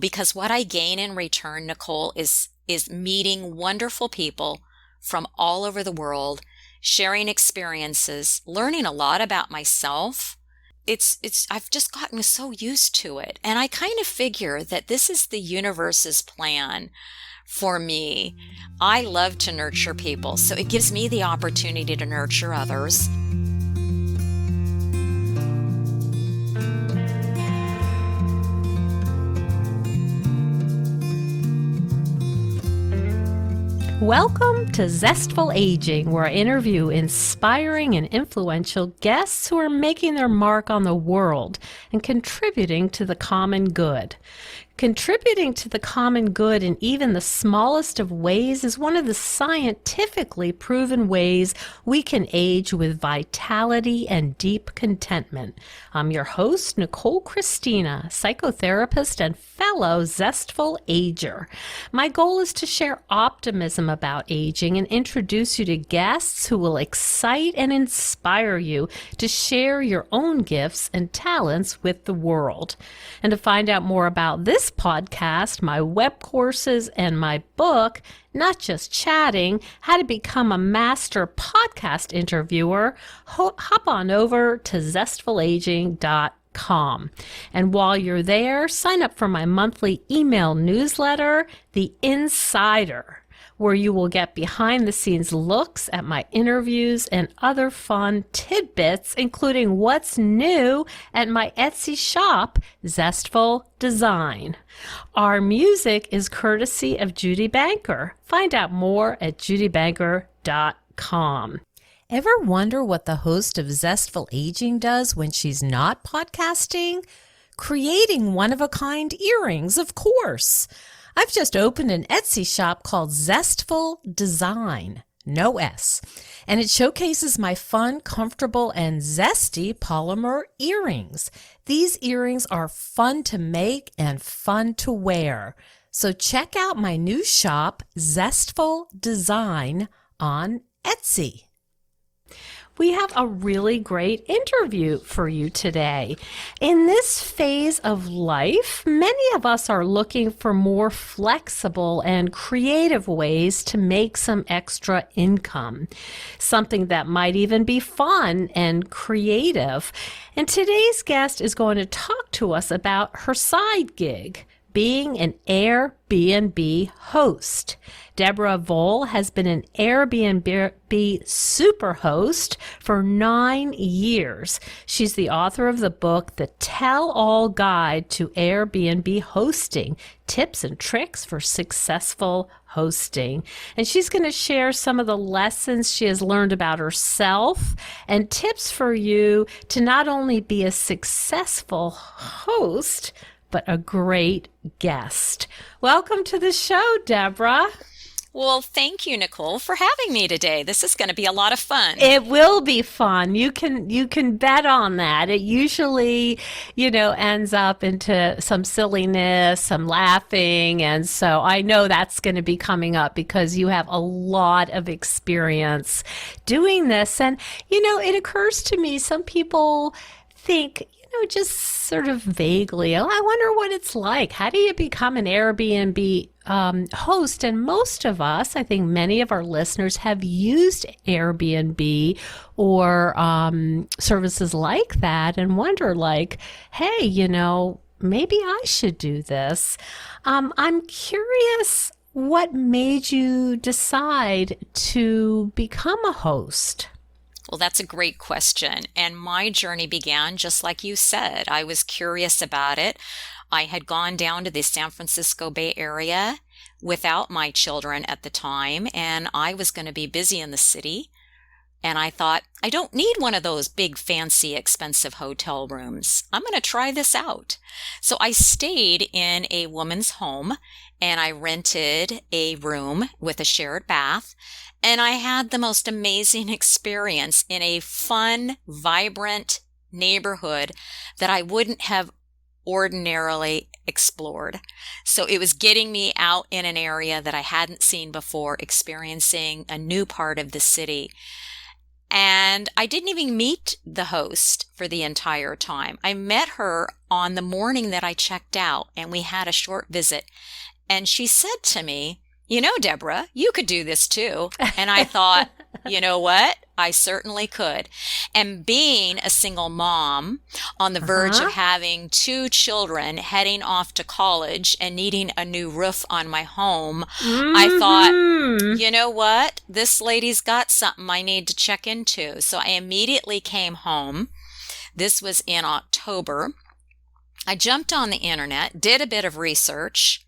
because what I gain in return, Nicole, is meeting wonderful people from all over the world, sharing experiences, learning a lot about myself. I've just gotten so used to it. And I kind of figure that this is the universe's plan for me. I love to nurture people, so it gives me the opportunity to nurture others. Welcome to Zestful Aging, where I interview inspiring and influential guests who are making their mark on the world and contributing to the common good. Contributing to the common good in even the smallest of ways is one of the scientifically proven ways we can age with vitality and deep contentment. I'm your host, Nicole Christina, psychotherapist and fellow Zestful Ager. My goal is to share optimism about aging and introduce you to guests who will excite and inspire you to share your own gifts and talents with the world. And to find out more about this podcast, my web courses, and my book, Not Just Chatting, How to Become a Master Podcast Interviewer, hop on over to zestfulaging.com. And while you're there, sign up for my monthly email newsletter, The Insider, where you will get behind-the-scenes looks at my interviews and other fun tidbits, including what's new at my Etsy shop, Zestful Design. Our music is courtesy of Judy Banker. Find out more at judybanker.com. Ever wonder what the host of Zestful Aging does when she's not podcasting? Creating one-of-a-kind earrings, of course. I've just opened an Etsy shop called Zestful Design, no S, and it showcases my fun, comfortable, and zesty polymer earrings. These earrings are fun to make and fun to wear. So check out my new shop, Zestful Design, on Etsy. We have a really great interview for you today. In this phase of life, many of us are looking for more flexible and creative ways to make some extra income, something that might even be fun and creative. And today's guest is going to talk to us about her side gig, being an Airbnb host. Deborah Voll has been an Airbnb superhost for 9 years. She's the author of the book, The Tell-All Guide to Airbnb Hosting, Tips and Tricks for Successful Hosting. And she's going to share some of the lessons she has learned about herself and tips for you to not only be a successful host, but a great guest. Welcome to the show, Deborah. Well, thank you, Nicole, for having me today. This is going to be a lot of fun. It will be fun. You can bet on that. It usually, ends up into some silliness, some laughing. And so I know that's going to be coming up because you have a lot of experience doing this. And, it occurs to me, some people think, just sort of vaguely, I wonder what it's like. How do you become an Airbnb host? And most of us, I think many of our listeners, have used Airbnb or services like that and wonder hey, maybe I should do this. I'm curious, what made you decide to become a host? Well, that's a great question. And my journey began just like you said. I was curious about it. I had gone down to the San Francisco Bay Area without my children at the time, and I was going to be busy in the city. And I thought, I don't need one of those big, fancy, expensive hotel rooms. I'm going to try this out. So I stayed in a woman's home, and I rented a room with a shared bath. And I had the most amazing experience in a fun, vibrant neighborhood that I wouldn't have ordinarily explored. So it was getting me out in an area that I hadn't seen before, experiencing a new part of the city. And I didn't even meet the host for the entire time. I met her on the morning that I checked out, and we had a short visit. And she said to me, "You know, Deborah, you could do this too." And I thought, you know what? I certainly could. And being a single mom on the verge of having two children heading off to college and needing a new roof on my home, I thought, you know what? This lady's got something I need to check into. So I immediately came home. This was in October. I jumped on the internet, did a bit of research,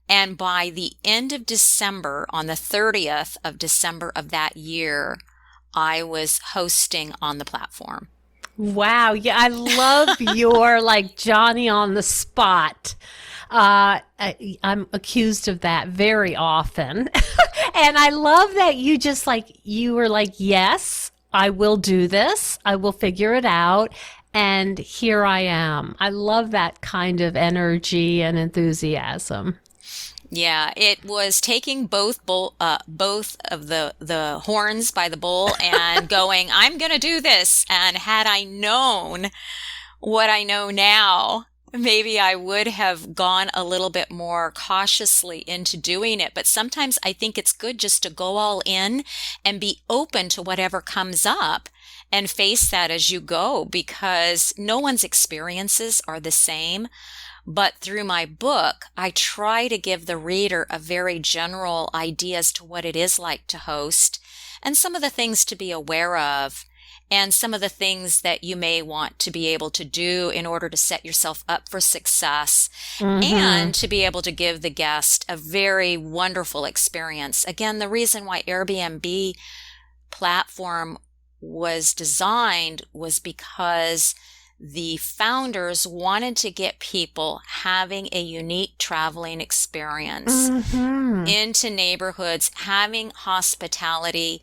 and by the end of December, on the 30th of December of that year, I was hosting on the platform. Wow. Yeah, I love your like Johnny on the spot. I'm accused of that very often. And I love that you were like, yes, I will do this. I will figure it out. And here I am. I love that kind of energy and enthusiasm. Yeah, it was taking both of the horns by the bull and going, I'm going to do this. And had I known what I know now, maybe I would have gone a little bit more cautiously into doing it. But sometimes I think it's good just to go all in and be open to whatever comes up and face that as you go, because no one's experiences are the same. But through my book, I try to give the reader a very general idea as to what it is like to host and some of the things to be aware of and some of the things that you may want to be able to do in order to set yourself up for success and to be able to give the guest a very wonderful experience. Again, the reason why Airbnb platform was designed was because the founders wanted to get people having a unique traveling experience into neighborhoods, having hospitality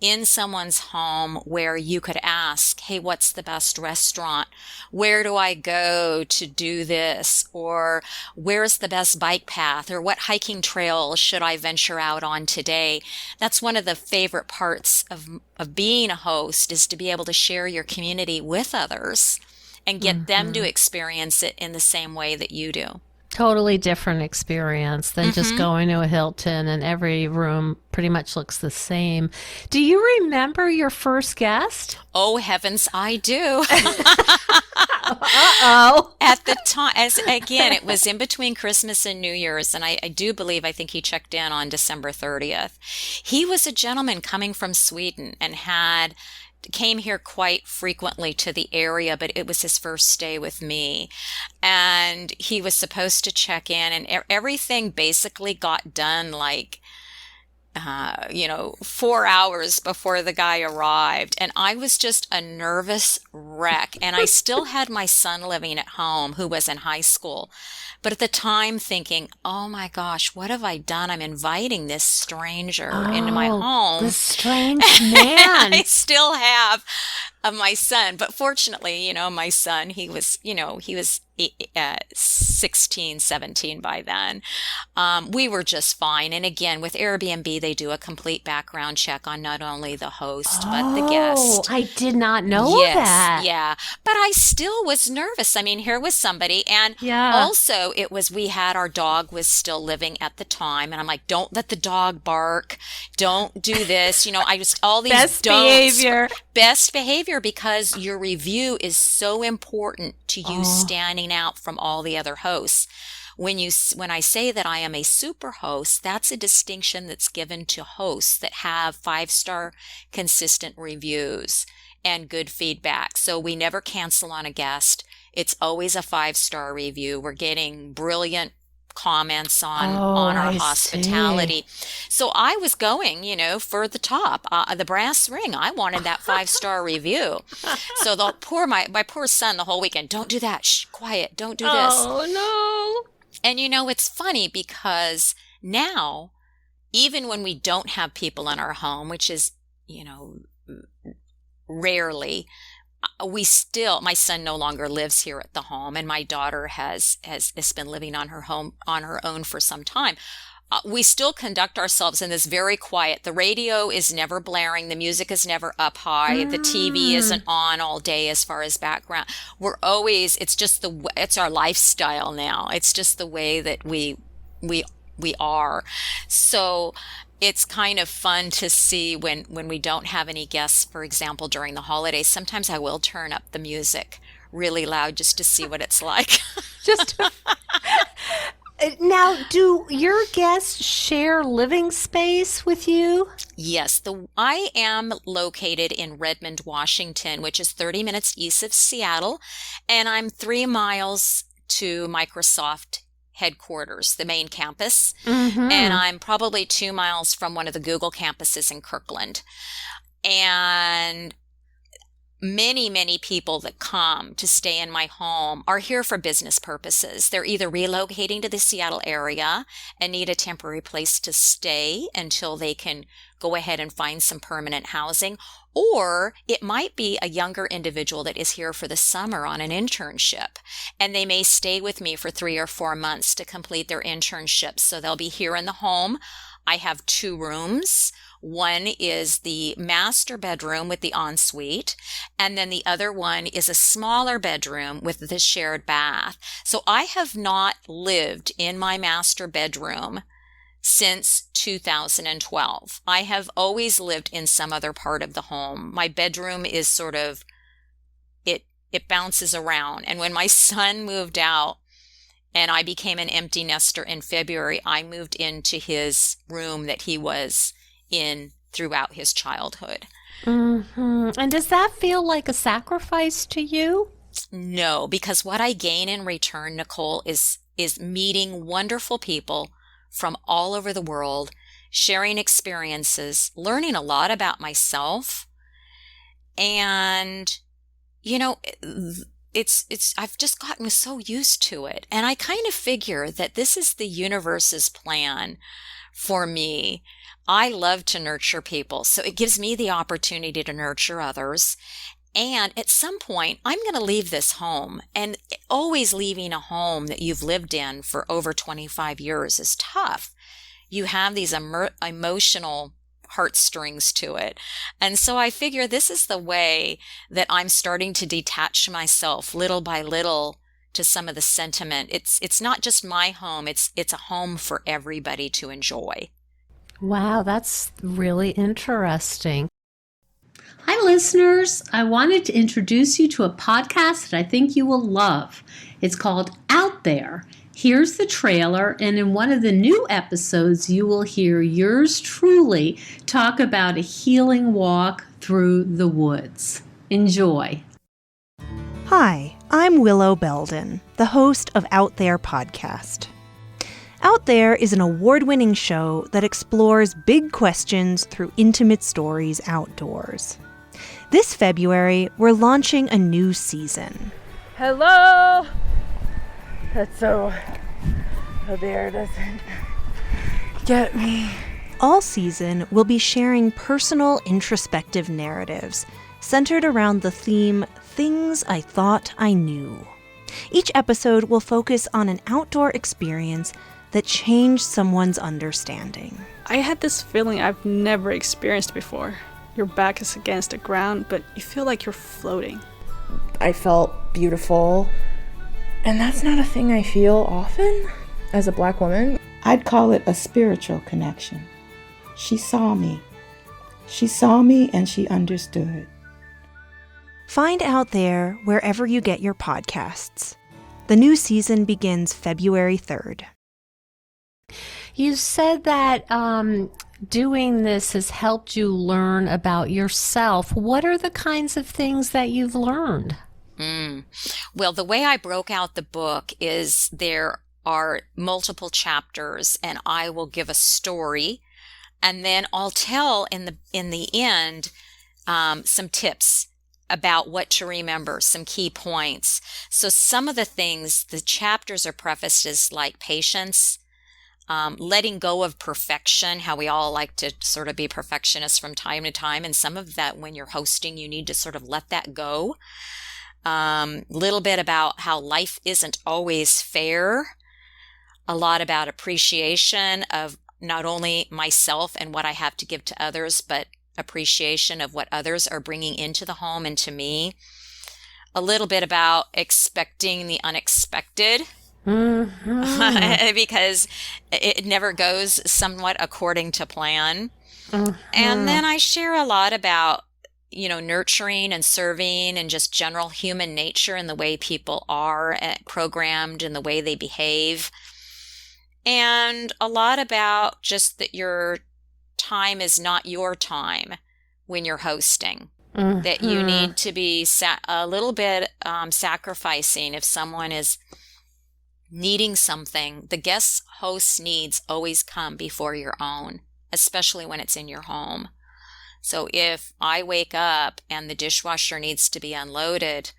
in someone's home where you could ask, hey, what's the best restaurant? Where do I go to do this? Or where's the best bike path? Or what hiking trail should I venture out on today? That's one of the favorite parts of being a host, is to be able to share your community with others and get them to experience it in the same way that you do. Totally different experience than just going to a Hilton and every room pretty much looks the same. Do you remember your first guest? Oh, heavens, I do. Uh-oh. At the time, again, it was in between Christmas and New Year's, and I think he checked in on December 30th. He was a gentleman coming from Sweden and came here quite frequently to the area, but it was his first stay with me. And he was supposed to check in, and everything basically got done like 4 hours before the guy arrived. And I was just a nervous wreck. And I still had my son living at home who was in high school. But at the time thinking, oh my gosh, what have I done? I'm inviting this stranger into my home. This strange man. I still have my son. But fortunately, my son, he was 16, 17 by then. We were just fine. And again, with Airbnb, they do a complete background check on not only the host, but the guest. I did not know that. Yeah. But I still was nervous. I mean, here was somebody. And also our dog was still living at the time. And I'm like, don't let the dog bark. Don't do this. All these Best don'ts. behavior. Best behavior, because your review is so important to you standing out from all the other hosts. When I say that I am a super host, that's a distinction that's given to hosts that have 5-star consistent reviews and good feedback. So we never cancel on a guest. It's always a 5-star review. We're getting brilliant comments on our hospitality. So I was going, for the top, the brass ring. I wanted that 5-star review. So my poor son the whole weekend, don't do that. Shh, quiet. Don't do this. Oh, no. And it's funny because now, even when we don't have people in our home, which is, rarely, my son no longer lives here at the home, and my daughter has been living on her own for some time. we still conduct ourselves in this very quiet. The radio is never blaring. The music is never up high. The TV isn't on all day as far as background. We're always, it's our lifestyle now. It's just the way that we are. So it's kind of fun to see when we don't have any guests, for example, during the holidays. Sometimes I will turn up the music really loud just to see what it's like. Just Now, do your guests share living space with you? Yes, I am located in Redmond, Washington, which is 30 minutes east of Seattle, and I'm 3 miles to Microsoft headquarters, the main campus, and I'm probably 2 miles from one of the Google campuses in Kirkland. And many people that come to stay in my home are here for business purposes. They're either relocating to the Seattle area and need a temporary place to stay until they can go ahead and find some permanent housing, or it might be a younger individual that is here for the summer on an internship, and they may stay with me for 3 or 4 months to complete their internship. So they'll be here in the home. I have 2 rooms. One is the master bedroom with the ensuite, and then the other one is a smaller bedroom with the shared bath. So I have not lived in my master bedroom since 2012. I have always lived in some other part of the home. My bedroom is sort of, it bounces around. And when my son moved out and I became an empty nester in February, I moved into his room that he was in throughout his childhood. And does that feel like a sacrifice to you? No, because what I gain in return, Nicole, is meeting wonderful people from all over the world, sharing experiences, learning a lot about myself. And, I've just gotten so used to it. And I kind of figure that this is the universe's plan for me. I love to nurture people, so it gives me the opportunity to nurture others. And at some point, I'm going to leave this home. And always leaving a home that you've lived in for over 25 years is tough. You have these emotional heartstrings to it. And so I figure this is the way that I'm starting to detach myself little by little to some of the sentiment. It's not just my home, it's a home for everybody to enjoy. Wow, that's really interesting. Hi, listeners. I wanted to introduce you to a podcast that I think you will love. It's called Out There. Here's the trailer, and in one of the new episodes, you will hear yours truly talk about a healing walk through the woods. Enjoy. Hi, I'm Willow Belden, the host of Out There podcast. Out There is an award-winning show that explores big questions through intimate stories outdoors. This February, we're launching a new season. Hello! That's so there doesn't get me. All season, we'll be sharing personal, introspective narratives centered around the theme, Things I Thought I Knew. Each episode will focus on an outdoor experience that changed someone's understanding. I had this feeling I've never experienced before. Your back is against the ground, but you feel like you're floating. I felt beautiful, and that's not a thing I feel often as a Black woman. I'd call it a spiritual connection. She saw me. She saw me and she understood. Find Out There wherever you get your podcasts. The new season begins February 3rd. You said that doing this has helped you learn about yourself. What are the kinds of things that you've learned? Well, the way I broke out the book is there are multiple chapters, and I will give a story, and then I'll tell in the end some tips about what to remember, some key points. So some of the things, the chapters are prefaced as like patience, letting go of perfection, how we all like to sort of be perfectionists from time to time. And some of that, when you're hosting, you need to sort of let that go. Little bit about how life isn't always fair. a lot about appreciation of not only myself and what I have to give to others, but appreciation of what others are bringing into the home and to me. A little bit about expecting the unexpected. Because it never goes somewhat according to plan. And then I share a lot about, nurturing and serving and just general human nature and the way people are programmed and the way they behave. And a lot about just that your time is not your time when you're hosting. That you need to be a little bit sacrificing if someone is needing something. The guest host's needs always come before your own, especially when it's in your home. So if I wake up and the dishwasher needs to be unloaded,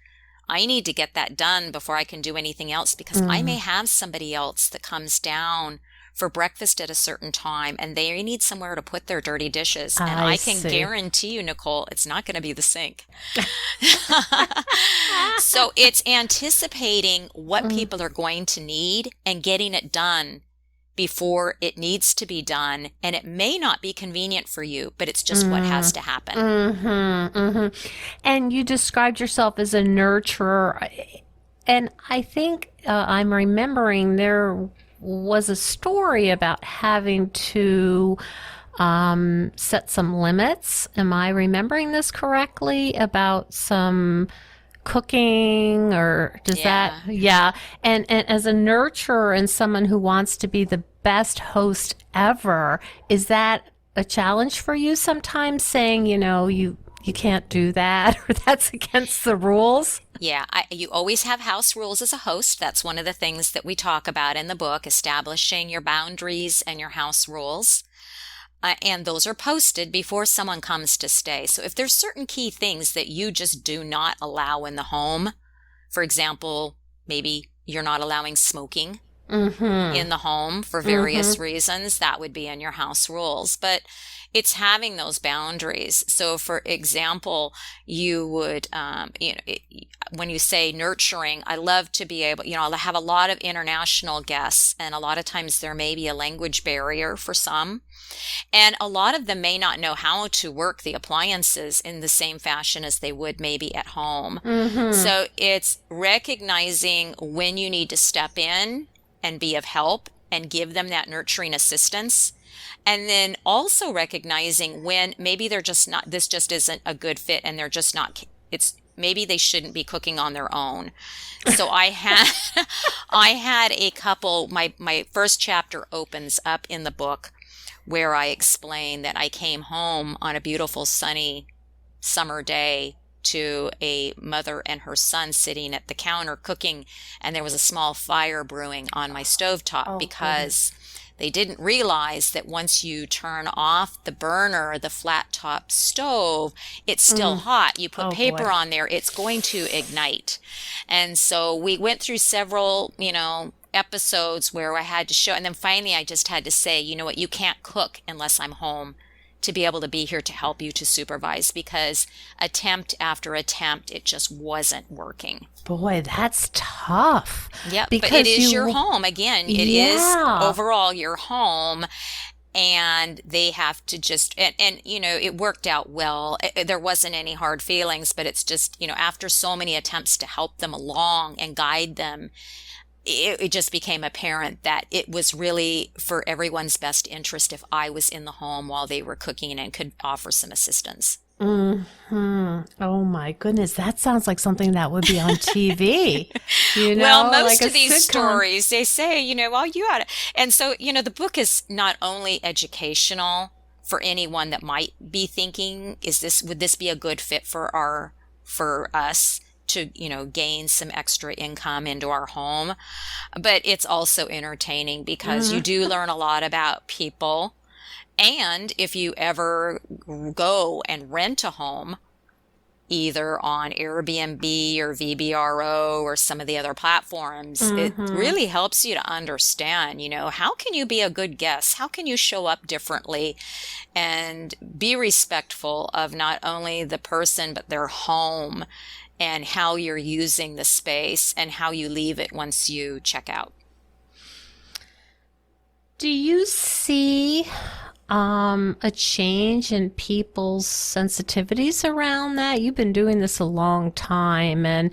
I need to get that done before I can do anything else, because I may have somebody else that comes down for breakfast at a certain time and they need somewhere to put their dirty dishes. And I can guarantee you, Nicole, it's not going to be the sink. So it's anticipating what people are going to need and getting it done before it needs to be done. And it may not be convenient for you, but it's just what has to happen. And you described yourself as a nurturer. And I think I'm remembering there was a story about having to set some limits. Am I remembering this correctly? About some cooking, or does that? Yeah. And as a nurturer and someone who wants to be the best host ever, is that a challenge for you sometimes, saying, you can't do that, or that's against the rules? Yeah, you always have house rules as a host. That's one of the things that we talk about in the book, establishing your boundaries and your house rules. And those are posted before someone comes to stay. So if there's certain key things that you just do not allow in the home, for example, maybe you're not allowing smoking in the home for various reasons, that would be in your house rules. But it's having those boundaries. So for example, you would, when you say nurturing, I love to be able, I have a lot of international guests, and a lot of times there may be a language barrier for some. And a lot of them may not know how to work the appliances in the same fashion as they would maybe at home. So it's recognizing when you need to step in and be of help and give them that nurturing assistance. And then also recognizing when maybe they're just not, this just isn't a good fit, and they're just not, maybe they shouldn't be cooking on their own. So I had a couple, my first chapter opens up in the book where I explain that I came home on a beautiful sunny summer day to a mother and her son sitting at the counter cooking, and there was a small fire brewing on my stovetop because they didn't realize that once you turn off the burner, the flat top stove, it's still hot. You put paper on there, it's going to ignite. And so we went through several, episodes where I had to show, and then finally I just had to say, you know what, you can't cook unless I'm home to be able to be here to help you, to supervise, because attempt after attempt, it just wasn't working. Boy, that's tough. Yeah, but it is your home. Again, it is overall your home, and they have to just, and it worked out well. There wasn't any hard feelings, but it's just, after so many attempts to help them along and guide them, it just became apparent that it was really for everyone's best interest if I was in the home while they were cooking and could offer some assistance. Oh my goodness, that sounds like something that would be on TV. Well, most like of these stories, they say, well, you ought to. And so, the book is not only educational for anyone that might be thinking, would this be a good fit for us to, gain some extra income into our home, but it's also entertaining because you do learn a lot about people. And if you ever go and rent a home, either on Airbnb or VBRO or some of the other platforms, it really helps you to understand, how can you be a good guest? How can you show up differently and be respectful of not only the person, but their home, and how you're using the space and how you leave it once you check out. Do you see a change in people's sensitivities around that? You've been doing this a long time, and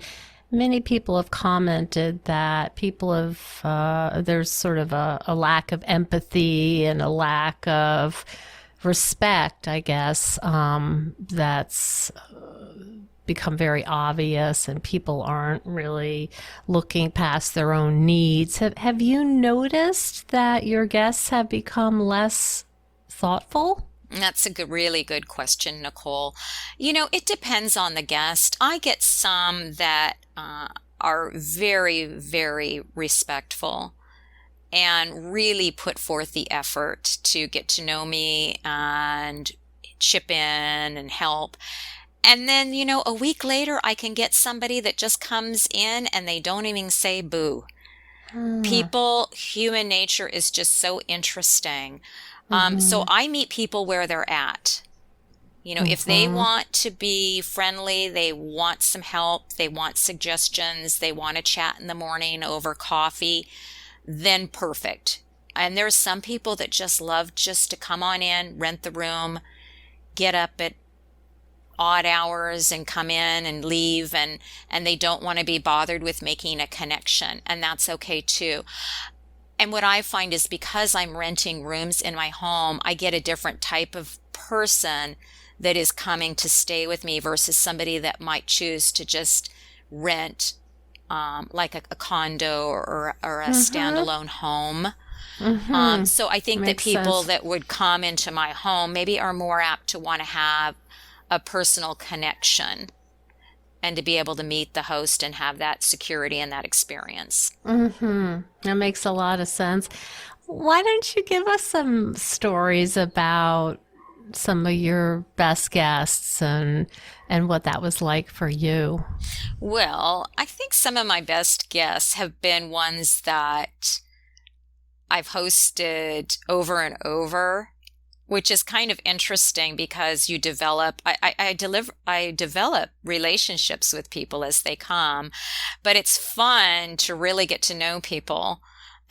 many people have commented that people have, there's sort of a lack of empathy and a lack of respect, I guess, that's become very obvious, and people aren't really looking past their own needs. Have you noticed that your guests have become less thoughtful? That's a really good question, Nicole. It depends on the guest. I get some that are very, very respectful and really put forth the effort to get to know me and chip in and help. And then, a week later, I can get somebody that just comes in and they don't even say boo. People, human nature is just so interesting. So I meet people where they're at. If they want to be friendly, they want some help, they want suggestions, they want to chat in the morning over coffee, then perfect. And there's some people that just love just to come on in, rent the room, get up at odd hours and come in and leave, and they don't want to be bothered with making a connection, and that's okay too. And what I find is because I'm renting rooms in my home, I get a different type of person that is coming to stay with me versus somebody that might choose to just rent like a condo or a standalone home. So I think that people that would come into my home maybe are more apt to want to have a personal connection and to be able to meet the host and have that security and that experience. That makes a lot of sense. Why don't you give us some stories about some of your best guests and what that was like for you? Well, I think some of my best guests have been ones that I've hosted over and over, which is kind of interesting because you develop, I develop relationships with people as they come, but it's fun to really get to know people,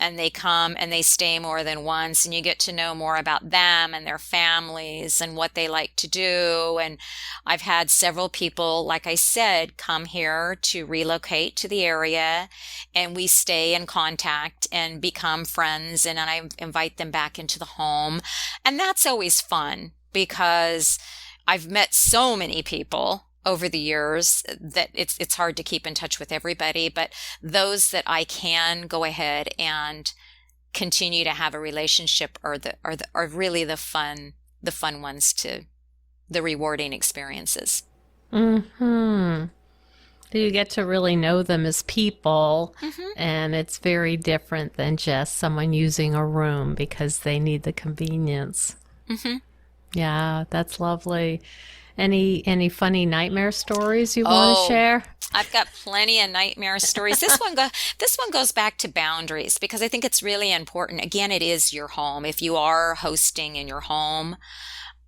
and they come and they stay more than once, and you get to know more about them and their families and what they like to do. And I've had several people, like I said, come here to relocate to the area, and we stay in contact and become friends, and I invite them back into the home. And that's always fun because I've met so many people over the years that it's hard to keep in touch with everybody, but those that I can go ahead and continue to have a relationship are really the fun ones, to the rewarding experiences. So you get to really know them as people, and it's very different than just someone using a room because they need the convenience. Yeah, that's lovely. Any funny nightmare stories you want to share? I've got plenty of nightmare stories. This one goes back to boundaries, because I think it's really important. Again, it is your home. If you are hosting in your home,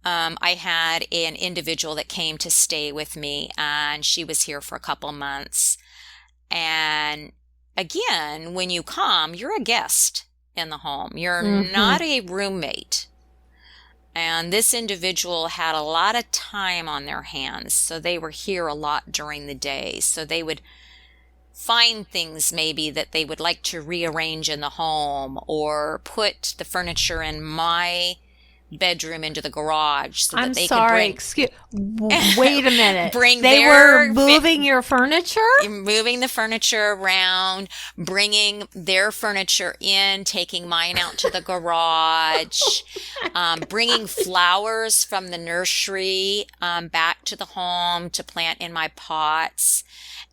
I had an individual that came to stay with me, and she was here for a couple months. And again, when you come, you're a guest in the home. You're not a roommate. And this individual had a lot of time on their hands, so they were here a lot during the day. So they would find things maybe that they would like to rearrange in the home, or put the furniture in my bedroom into the garage so that they could bring... Wait a minute. They were moving your furniture? Moving the furniture around, bringing their furniture in, taking mine out to the garage, bringing flowers from the nursery back to the home to plant in my pots.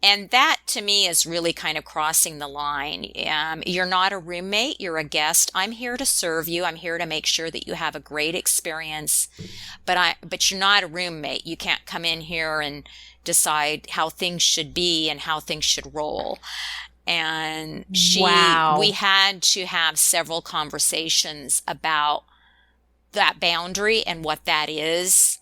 And that, to me, is really kind of crossing the line. You're not a roommate. You're a guest. I'm here to serve you. I'm here to make sure that you have a great experience. But you're not a roommate. You can't come in here and decide how things should be and how things should roll. And we had to have several conversations about that boundary and what that is.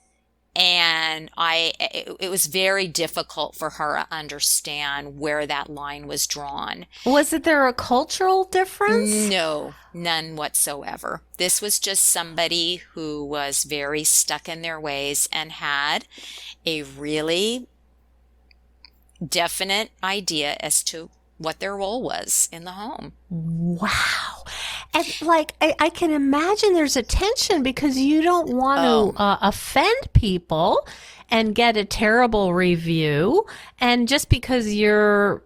And it was very difficult for her to understand where that line was drawn. Was it there a cultural difference? No, none whatsoever. This was just somebody who was very stuck in their ways and had a really definite idea as to what their role was in the home. Wow. And I can imagine there's a tension because you don't want to offend people and get a terrible review. And just because you're,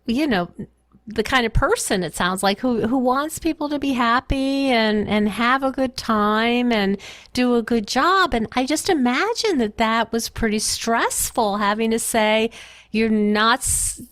the kind of person, it sounds like, who wants people to be happy and have a good time and do a good job. And I just imagine that was pretty stressful, having to say, you're not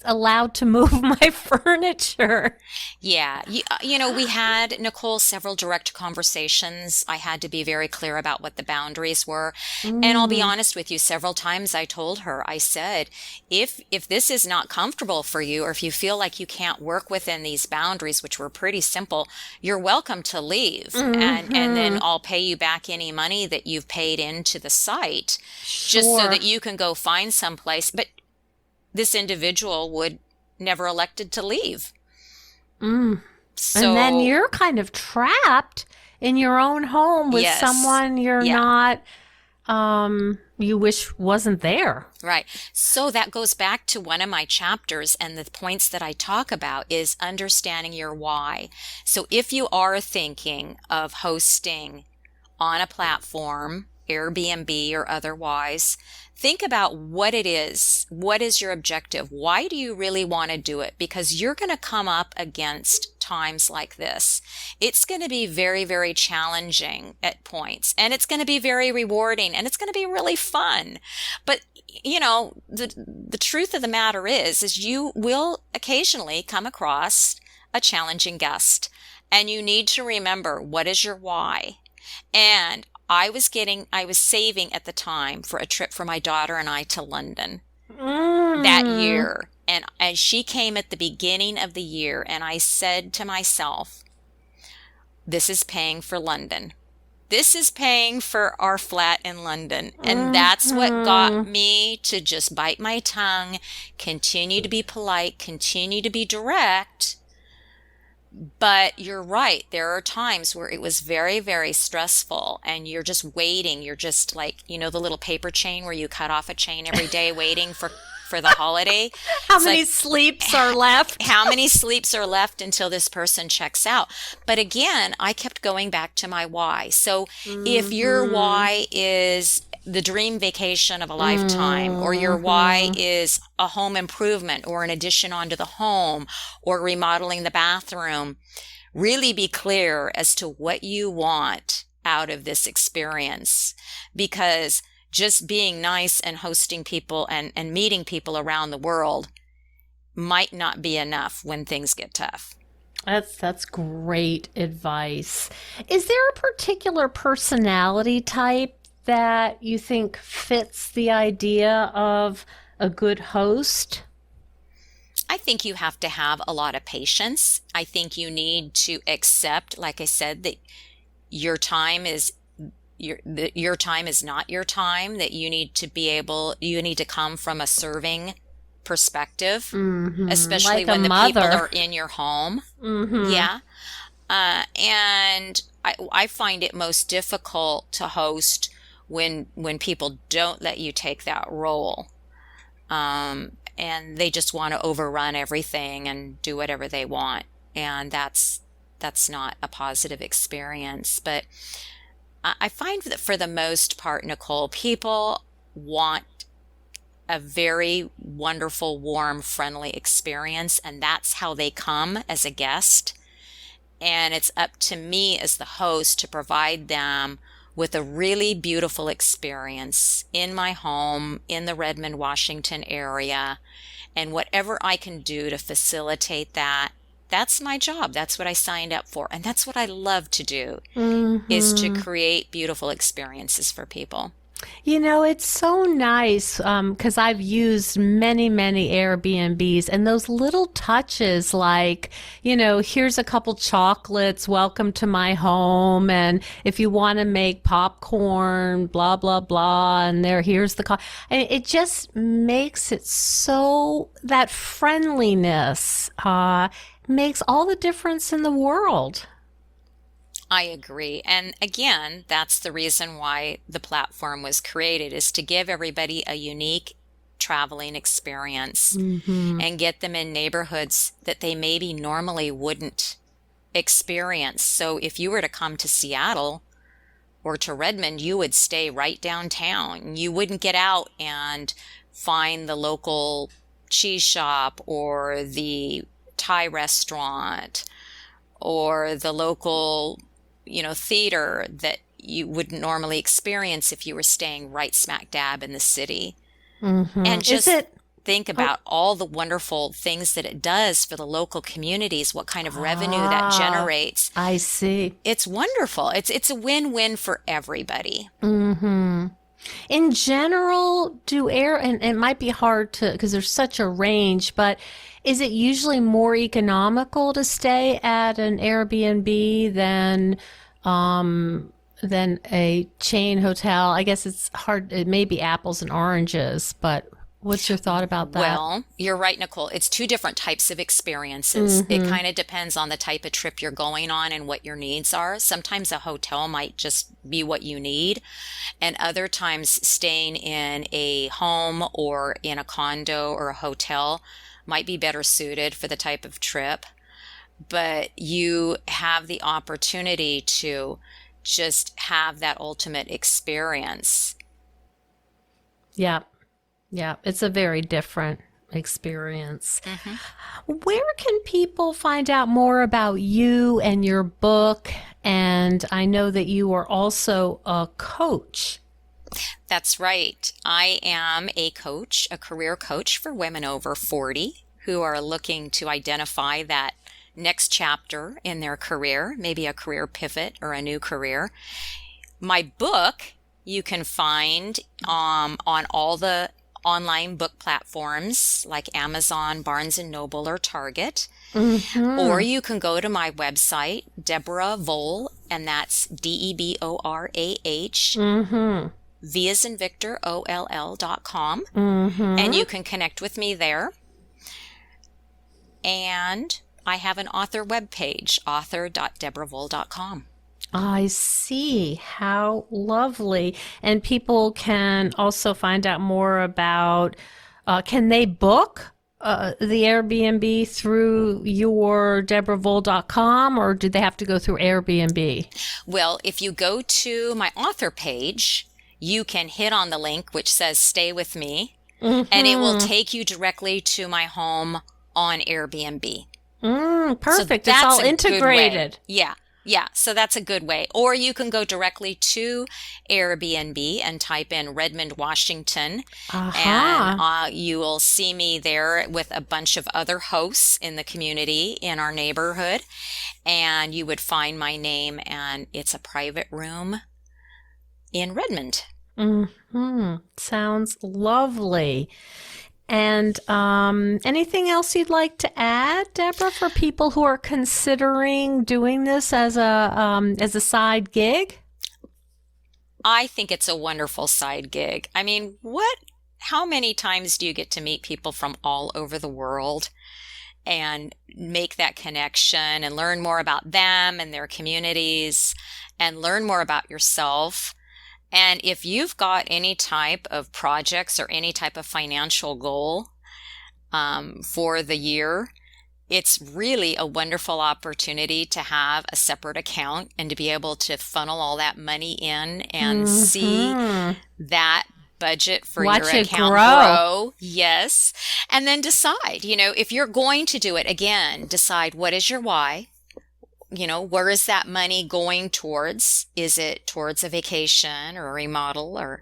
allowed to move my furniture. Yeah. We had, Nicole, several direct conversations. I had to be very clear about what the boundaries were. And I'll be honest with you, several times I told her, I said, if this is not comfortable for you, or if you feel like you can't work within these boundaries, which were pretty simple, you're welcome to leave. And then I'll pay you back any money that you've paid into the site, just so that you can go find someplace. But this individual would never elected to leave. So, and then you're kind of trapped in your own home with someone you're not, you wish wasn't there. Right. So that goes back to one of my chapters, and the points that I talk about is understanding your why. So if you are thinking of hosting on a platform, Airbnb or otherwise, think about what it is. What is your objective? Why do you really want to do it? Because you're going to come up against times like this. It's going to be very, very challenging at points, and it's going to be very rewarding, and it's going to be really fun. But the truth of the matter is you will occasionally come across a challenging guest, and you need to remember, what is your why? And I was saving at the time for a trip for my daughter and I to London that year. And she came at the beginning of the year, and I said to myself, this is paying for London. This is paying for our flat in London. And that's what got me to just bite my tongue, continue to be polite, continue to be direct. But you're right. There are times where it was very, very stressful, and you're just waiting. You're just like, the little paper chain where you cut off a chain every day waiting for the holiday. How many sleeps are left? How many sleeps are left until this person checks out? But again, I kept going back to my why. So if your why is the dream vacation of a lifetime, or your why is a home improvement or an addition onto the home or remodeling the bathroom, really be clear as to what you want out of this experience. Because just being nice and hosting people and meeting people around the world might not be enough when things get tough. That's great advice. Is there a particular personality type that you think fits the idea of a good host? I think you have to have a lot of patience. I think you need to accept, like I said, that your time is your time is not your time, that you need to come from a serving perspective, especially like when the mother. people are in your home. Yeah. And I find it most difficult to host when people don't let you take that role. And they just want to overrun everything and do whatever they want. And that's not a positive experience. But I find that for the most part, Nicole, people want a very wonderful, warm, friendly experience, and that's how they come as a guest. And it's up to me as the host to provide them with a really beautiful experience in my home in the Redmond, Washington area. And whatever I can do to facilitate that, that's my job. That's what I signed up for. And that's what I love to do, is to create beautiful experiences for people. You know, it's so nice because I've used many, many Airbnbs, and those little touches like, here's a couple chocolates, welcome to my home. And if you want to make popcorn, blah, blah, blah, and here's the and it just makes it so that friendliness makes all the difference in the world. I agree. And again, that's the reason why the platform was created, is to give everybody a unique traveling experience and get them in neighborhoods that they maybe normally wouldn't experience. So if you were to come to Seattle or to Redmond, you would stay right downtown. You wouldn't get out and find the local cheese shop or the Thai restaurant or the local theater that you wouldn't normally experience if you were staying right smack dab in the city. And just think about all the wonderful things that it does for the local communities, what kind of revenue that generates. I see. It's wonderful. It's a win-win for everybody. In general, and it might be hard to, because there's such a range, but is it usually more economical to stay at an Airbnb than a chain hotel? I guess it's hard. It may be apples and oranges, but what's your thought about that? Well, you're right, Nicole. It's two different types of experiences. It kind of depends on the type of trip you're going on and what your needs are. Sometimes a hotel might just be what you need, and other times staying in a home or in a condo or a hotel might be better suited for the type of trip. But you have the opportunity to just have that ultimate experience. Yeah. Yeah, it's a very different experience. Where can people find out more about you and your book? And I know that you are also a coach. That's right. I am a coach, a career coach for women over 40 who are looking to identify that next chapter in their career, maybe a career pivot or a new career. My book you can find on all the online book platforms like Amazon, Barnes & Noble, or Target. Or you can go to my website, Deborah Voll, and that's DEBORAH, V as in Victor, OLL.com. And you can connect with me there. And I have an author webpage, author.deborahvoll.com. I see. How lovely. And people can also find out more about, can they book the Airbnb through your deborahvoll.com, or do they have to go through Airbnb? Well, if you go to my author page, you can hit on the link which says stay with me, and it will take you directly to my home on Airbnb. Perfect. So it's all integrated. Yeah, so that's a good way. Or you can go directly to Airbnb and type in Redmond, Washington, and you will see me there with a bunch of other hosts in the community in our neighborhood, and you would find my name, and it's a private room in Redmond. Sounds lovely. And anything else you'd like to add, Deborah, for people who are considering doing this as a side gig? I think it's a wonderful side gig. I mean, how many times do you get to meet people from all over the world and make that connection and learn more about them and their communities and learn more about yourself? And if you've got any type of projects or any type of financial goal for the year, it's really a wonderful opportunity to have a separate account and to be able to funnel all that money in and see that budget for your account grow. Yes. And then decide, if you're going to do it, again, decide what is your why. Where is that money going towards? Is it towards a vacation or a remodel or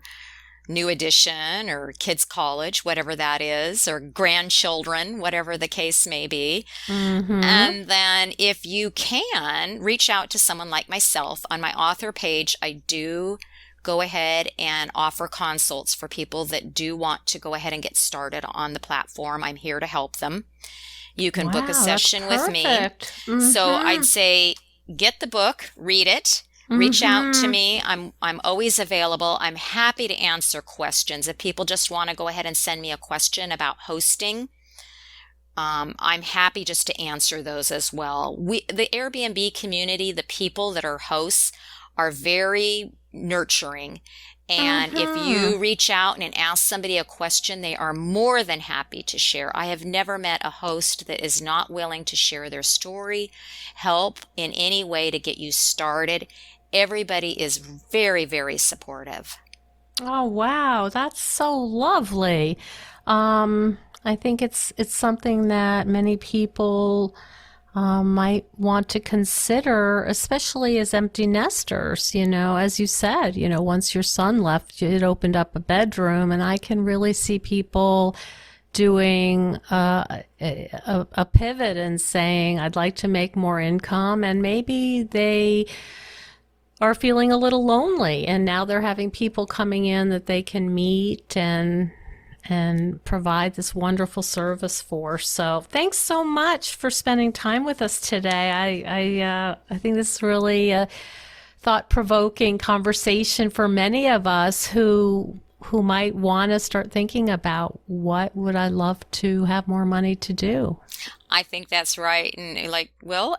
new addition or kids' college, whatever that is, or grandchildren, whatever the case may be? And then if you can, reach out to someone like myself. On my author page, I do go ahead and offer consults for people that do want to go ahead and get started on the platform. I'm here to help them. You can book a session with me. So I'd say get the book, read it, reach out to me. I'm always available. I'm happy to answer questions. If people just want to go ahead and send me a question about hosting, I'm happy just to answer those as well. The Airbnb community, the people that are hosts, are very nurturing. And if you reach out and ask somebody a question, they are more than happy to share. I have never met a host that is not willing to share their story, help in any way to get you started. Everybody is very, very supportive. Oh, wow. That's so lovely. I think it's something that many people might want to consider, especially as empty nesters. As you said, once your son left, it opened up a bedroom, and I can really see people doing a pivot and saying, I'd like to make more income, and maybe they are feeling a little lonely, and now they're having people coming in that they can meet and provide this wonderful service for. So thanks so much for spending time with us today. I think this is really a thought-provoking conversation for many of us who might want to start thinking about, what would I love to have more money to do? I think that's right. And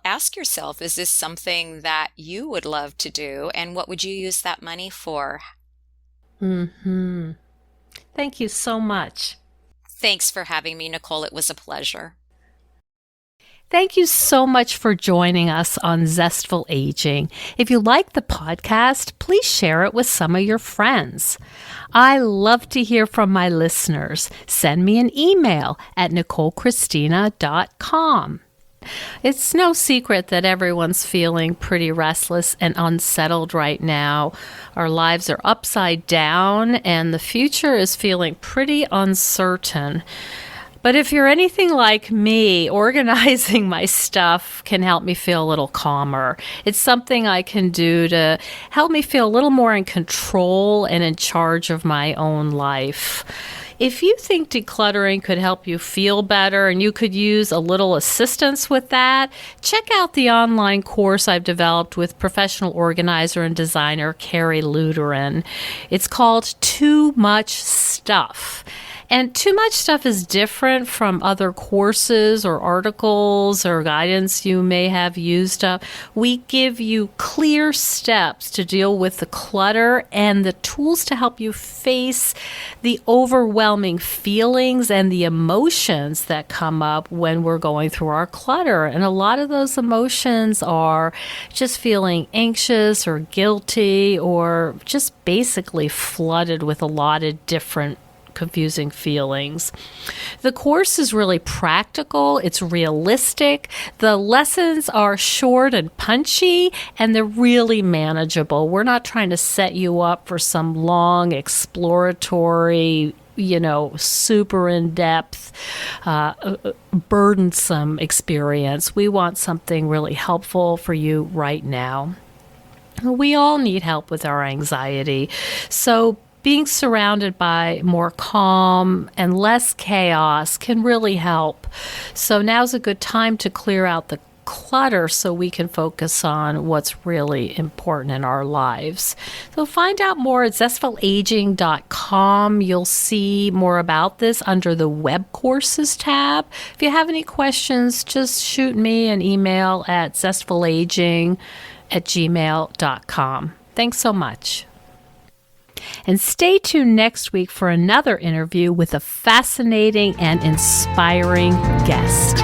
ask yourself, is this something that you would love to do? And what would you use that money for? Thank you so much. Thanks for having me, Nicole. It was a pleasure. Thank you so much for joining us on Zestful Aging. If you like the podcast, please share it with some of your friends. I love to hear from my listeners. Send me an email at NicoleChristina.com. It's no secret that everyone's feeling pretty restless and unsettled right now. Our lives are upside down, and the future is feeling pretty uncertain. But if you're anything like me, organizing my stuff can help me feel a little calmer. It's something I can do to help me feel a little more in control and in charge of my own life. If you think decluttering could help you feel better and you could use a little assistance with that, check out the online course I've developed with professional organizer and designer Carrie Luderin. It's called Too Much Stuff. And Too Much Stuff is different from other courses or articles or guidance you may have used up. We give you clear steps to deal with the clutter and the tools to help you face the overwhelming feelings and the emotions that come up when we're going through our clutter. And a lot of those emotions are just feeling anxious or guilty or just basically flooded with a lot of different confusing feelings. The course is really practical. It's realistic. The lessons are short and punchy, and they're really manageable. We're not trying to set you up for some long exploratory, super in-depth, burdensome experience. We want something really helpful for you right now. We all need help with our anxiety. So being surrounded by more calm and less chaos can really help. So now's a good time to clear out the clutter so we can focus on what's really important in our lives. So find out more at zestfulaging.com. You'll see more about this under the web courses tab. If you have any questions, just shoot me an email at zestfulaging@gmail.com. Thanks so much. And stay tuned next week for another interview with a fascinating and inspiring guest.